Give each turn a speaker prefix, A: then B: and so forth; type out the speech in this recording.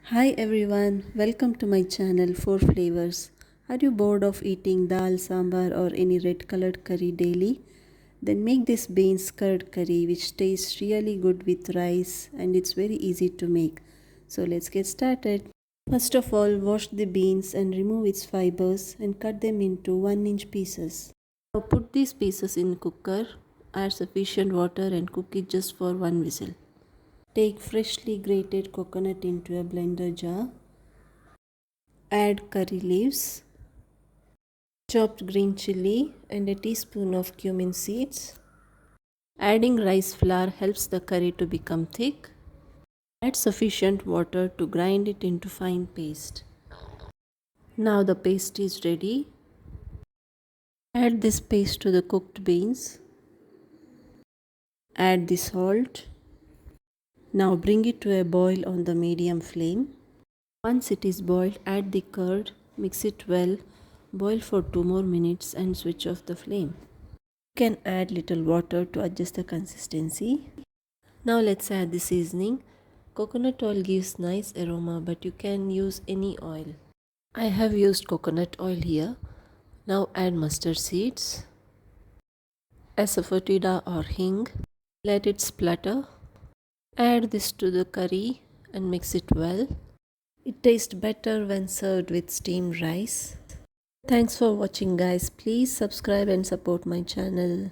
A: Hi everyone, welcome to my channel 4 Flavors. Are you bored of eating dal, sambar or any red colored curry daily? Then make this beans curd curry which tastes really good with rice and it's very easy to make. So let's get started. First of all, wash the beans and remove its fibers and cut them into 1-inch pieces. Now put these pieces in cooker, add sufficient water and cook it just for 1 whistle. Take freshly grated coconut into a blender jar. Add curry leaves, chopped green chili and a teaspoon of cumin seeds. Adding rice flour helps the curry to become thick. Add sufficient water to grind it into fine paste. Now the paste is ready. Add this paste to the cooked beans. Add the salt. Now bring it to a boil on the medium flame. Once it is boiled, add the curd, mix it well, boil for 2 more minutes and switch off the flame. You can add little water to adjust the consistency. Now let's add the seasoning. Coconut oil gives nice aroma, but you can use any oil. I have used coconut oil here. Now add mustard seeds, asafoetida or hing. Let it splutter. Add this to the curry and mix it well. It tastes better when served with steamed rice. Thanks for watching guys. Please subscribe and support my channel.